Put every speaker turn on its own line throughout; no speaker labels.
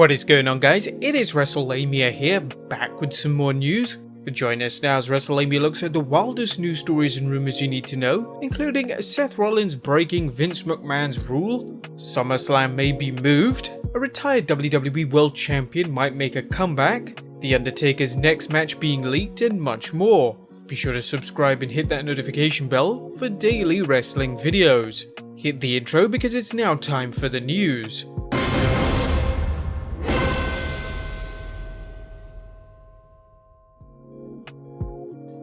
What is going on, guys? It is Wrestlelamia here, back with some more news. Join us now as Wrestlelamia looks at the wildest news stories and rumors you need to know, including Seth Rollins breaking Vince McMahon's rule, SummerSlam may be moved, a retired WWE World Champion might make a comeback, The Undertaker's next match being leaked, and much more. Be sure to subscribe and hit that notification bell for daily wrestling videos. Hit the intro because it's now time for the news.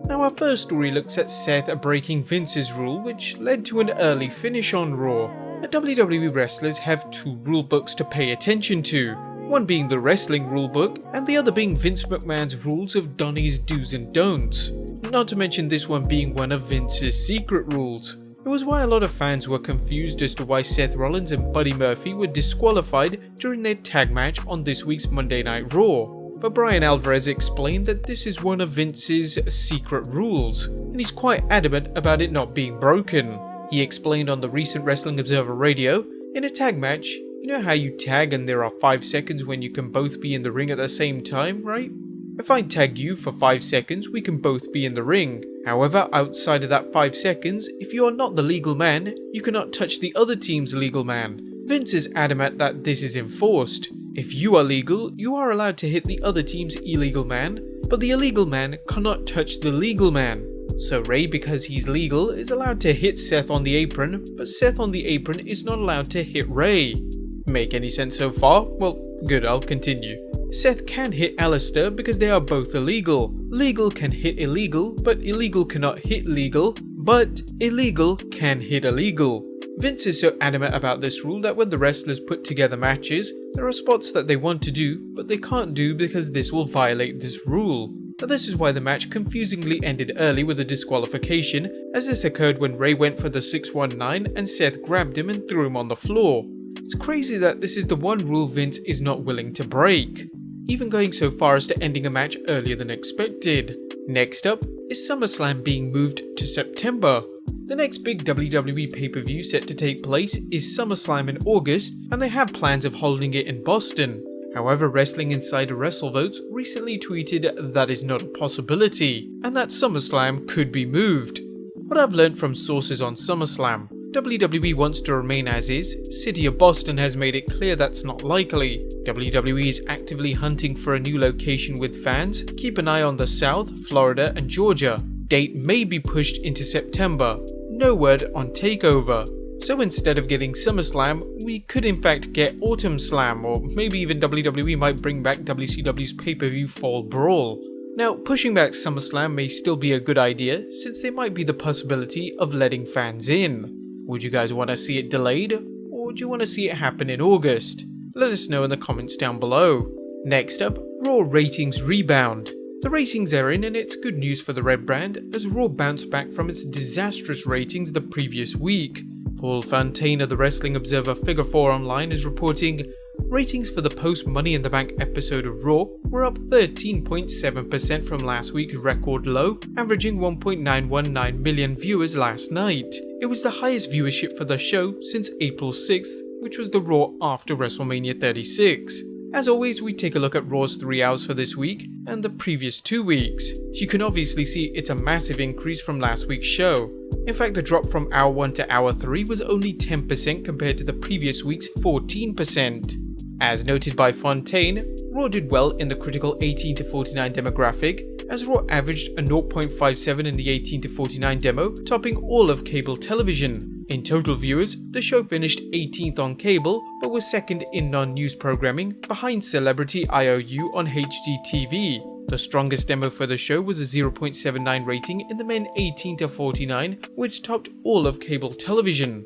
Now our first story looks at Seth breaking Vince's rule, which led to an early finish on Raw. The WWE wrestlers have two rule books to pay attention to, one being the wrestling rulebook and the other being Vince McMahon's rules of Donnie's do's and don'ts. Not to mention this one being one of Vince's secret rules. It was why a lot of fans were confused as to why Seth Rollins and Buddy Murphy were disqualified during their tag match on this week's Monday Night Raw. But Brian Alvarez explained that this is one of Vince's secret rules, and he's quite adamant about it not being broken. He explained on the recent Wrestling Observer Radio, in a tag match, you know how you tag and there are 5 seconds when you can both be in the ring at the same time, right? If I tag you for 5 seconds, we can both be in the ring. However, outside of that 5 seconds, if you are not the legal man, you cannot touch the other team's legal man. Vince is adamant that this is enforced. If you are legal, you are allowed to hit the other team's illegal man, but the illegal man cannot touch the legal man. So Ray, because he's legal, is allowed to hit Seth on the apron, but Seth on the apron is not allowed to hit Ray. Make any sense so far? Well, good, I'll continue. Seth can hit Alistair because they are both illegal. Legal can hit illegal, but illegal cannot hit legal, but illegal can hit illegal. Vince is so adamant about this rule that when the wrestlers put together matches, there are spots that they want to do, but they can't do because this will violate this rule. But this is why the match confusingly ended early with a disqualification, as this occurred when Ray went for the 619 and Seth grabbed him and threw him on the floor. It's crazy that this is the one rule Vince is not willing to break, even going so far as to ending a match earlier than expected. Next up is SummerSlam being moved to September. The next big WWE pay-per-view set to take place is SummerSlam in August, and they have plans of holding it in Boston. However, Wrestling Insider WrestleVotes recently tweeted that is not a possibility, and that SummerSlam could be moved. What I've learned from sources on SummerSlam, WWE wants to remain as is, City of Boston has made it clear that's not likely. WWE is actively hunting for a new location with fans, keep an eye on the South, Florida and Georgia. Date may be pushed into September. No word on takeover. So instead of getting SummerSlam, we could in fact get Autumn Slam, or maybe even WWE might bring back WCW's pay-per-view Fall Brawl. Now, pushing back SummerSlam may still be a good idea, since there might be the possibility of letting fans in. Would you guys want to see it delayed, or do you want to see it happen in August? Let us know in the comments down below. Next up, Raw Ratings Rebound. The ratings are in, and it's good news for the Red brand, as Raw bounced back from its disastrous ratings the previous week. Paul Fontaine of the Wrestling Observer Figure 4 Online is reporting, ratings for the post-Money in the Bank episode of Raw were up 13.7% from last week's record low, averaging 1.919 million viewers last night. It was the highest viewership for the show since April 6th, which was the Raw after WrestleMania 36. As always, we take a look at Raw's 3 hours for this week and the previous 2 weeks. You can obviously see it's a massive increase from last week's show. In fact, the drop from hour 1 to hour 3 was only 10% compared to the previous week's 14%. As noted by Fontaine, Raw did well in the critical 18 to 49 demographic, as Raw averaged a 0.57 in the 18 to 49 demo, topping all of cable television. In total viewers, the show finished 18th on cable, but was second in non-news programming, behind Celebrity IOU on HGTV. The strongest demo for the show was a 0.79 rating in the men 18 to 49, which topped all of cable television.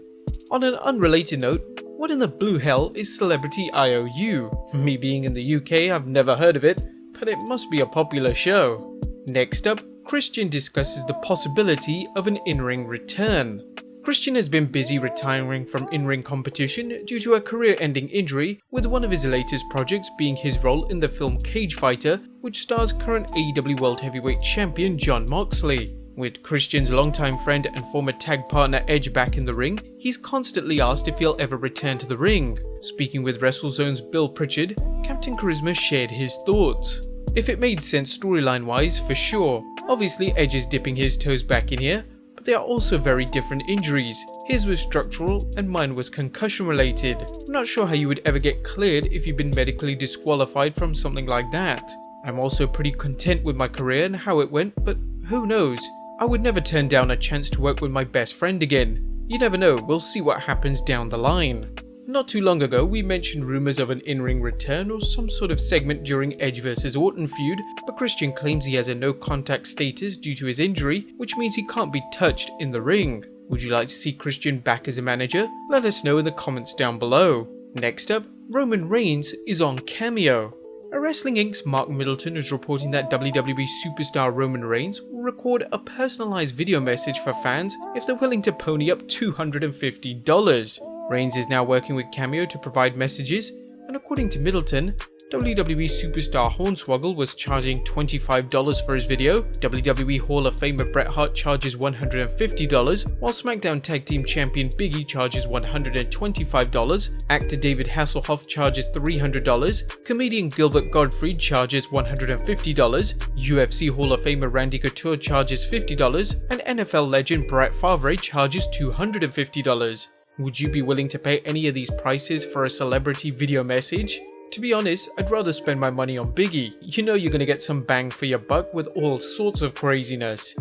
On an unrelated note, what in the blue hell is Celebrity IOU? Me being in the UK, I've never heard of it, but it must be a popular show. Next up, Christian discusses the possibility of an in-ring return. Christian has been busy retiring from in-ring competition due to a career-ending injury, with one of his latest projects being his role in the film Cage Fighter, which stars current AEW World Heavyweight Champion Jon Moxley. With Christian's longtime friend and former tag partner Edge back in the ring, he's constantly asked if he'll ever return to the ring. Speaking with WrestleZone's Bill Pritchard, Captain Charisma shared his thoughts. If it made sense storyline wise, for sure. Obviously Edge is dipping his toes back in here, but they are also very different injuries. His was structural and mine was concussion related. I'm not sure how you would ever get cleared if you've been medically disqualified from something like that. I'm also pretty content with my career and how it went, but who knows? I would never turn down a chance to work with my best friend again. You never know, we'll see what happens down the line. Not too long ago, we mentioned rumours of an in-ring return or some sort of segment during Edge vs Orton feud, but Christian claims he has a no-contact status due to his injury, which means he can't be touched in the ring. Would you like to see Christian back as a manager? Let us know in the comments down below. Next up, Roman Reigns is on Cameo. A Wrestling Inc.'s Mark Middleton is reporting that WWE superstar Roman Reigns will record a personalized video message for fans if they're willing to pony up $250. Reigns is now working with Cameo to provide messages, and according to Middleton, WWE superstar Hornswoggle was charging $25 for his video, WWE Hall of Famer Bret Hart charges $150, while SmackDown Tag Team Champion Big E charges $125, actor David Hasselhoff charges $300, comedian Gilbert Gottfried charges $150, UFC Hall of Famer Randy Couture charges $50, and NFL legend Brett Favre charges $250. Would you be willing to pay any of these prices for a celebrity video message? To be honest, I'd rather spend my money on Big E. You know you're gonna get some bang for your buck with all sorts of craziness.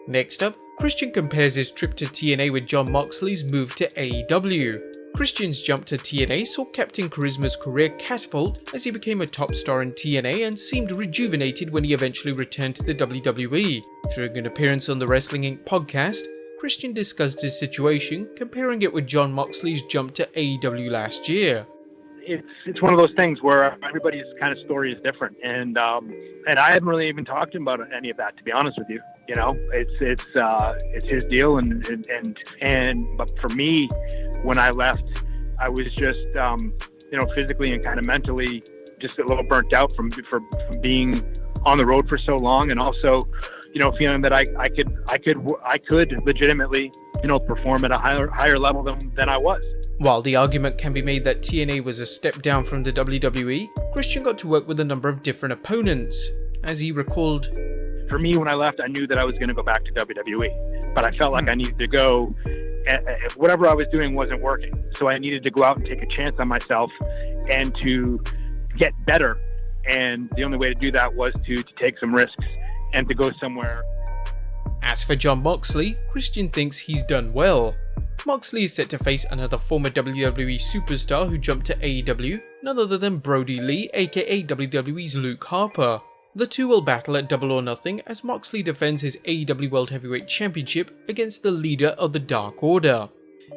Next up, Christian compares his trip to TNA with Jon Moxley's move to AEW. Christian's jump to TNA saw Captain Charisma's career catapult as he became a top star in TNA and seemed rejuvenated when he eventually returned to the WWE. During an appearance on the Wrestling Inc. podcast, Christian discussed his situation, comparing it with Jon Moxley's jump to AEW last year.
It's one of those things where everybody's kind of story is different, and I haven't really even talked to him about any of that, to be honest with you. You know, it's his deal, and but for me, when I left, I was just physically and kind of mentally just a little burnt out from being on the road for so long, and also feeling that I could legitimately perform at a higher level than I was.
While the argument can be made that TNA was a step down from the WWE, Christian got to work with a number of different opponents. As he recalled,
for me, when I left, I knew that I was going to go back to WWE, but I felt like I needed to go. Whatever I was doing wasn't working, so I needed to go out and take a chance on myself and to get better. And the only way to do that was to take some risks and to go somewhere.
As for Jon Moxley, Christian thinks he's done well. Moxley is set to face another former WWE superstar who jumped to AEW, none other than Brody Lee, aka WWE's Luke Harper. The two will battle at Double or Nothing as Moxley defends his AEW World Heavyweight Championship against the leader of the Dark Order.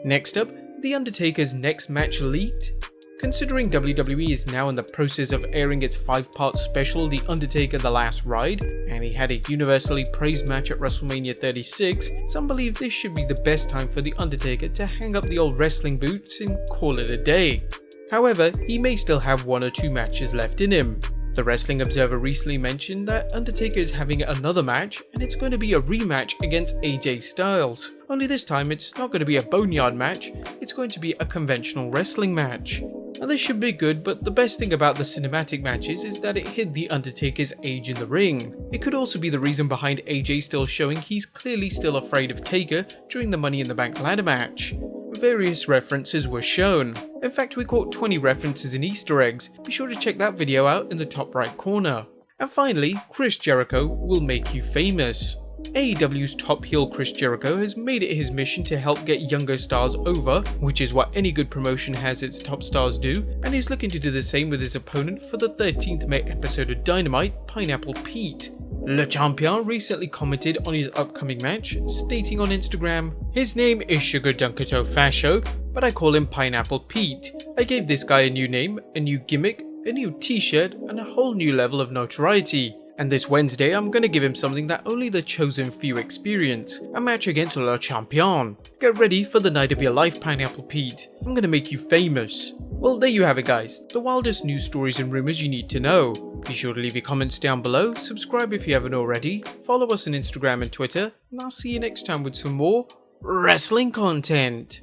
Next up, The Undertaker's next match leaked. Considering WWE is now in the process of airing its 5-part special The Undertaker The Last Ride, and he had a universally praised match at WrestleMania 36, some believe this should be the best time for The Undertaker to hang up the old wrestling boots and call it a day. However, he may still have 1 or 2 matches left in him. The Wrestling Observer recently mentioned that Undertaker is having another match, and it's going to be a rematch against AJ Styles. Only this time it's not going to be a boneyard match, it's going to be a conventional wrestling match. Now this should be good, but the best thing about the cinematic matches is that it hid The Undertaker's age in the ring. It could also be the reason behind AJ still showing he's clearly still afraid of Taker during the Money in the Bank ladder match. Various references were shown. In fact, we caught 20 references and Easter eggs. Be sure to check that video out in the top right corner. And finally, Chris Jericho will make you famous. AEW's top heel Chris Jericho has made it his mission to help get younger stars over, which is what any good promotion has its top stars do, and he's looking to do the same with his opponent for the 13th May episode of Dynamite, Pineapple Pete. Le Champion recently commented on his upcoming match, stating on Instagram, "His name is Sugar Dunkato Fasho, but I call him Pineapple Pete. I gave this guy a new name, a new gimmick, a new t-shirt, and a whole new level of notoriety. And this Wednesday I'm gonna give him something that only the chosen few experience, a match against Le Champion. Get ready for the night of your life, Pineapple Pete. I'm gonna make you famous." Well, there you have it guys, the wildest news stories and rumours you need to know. Be sure to leave your comments down below, subscribe if you haven't already, follow us on Instagram and Twitter, and I'll see you next time with some more wrestling content.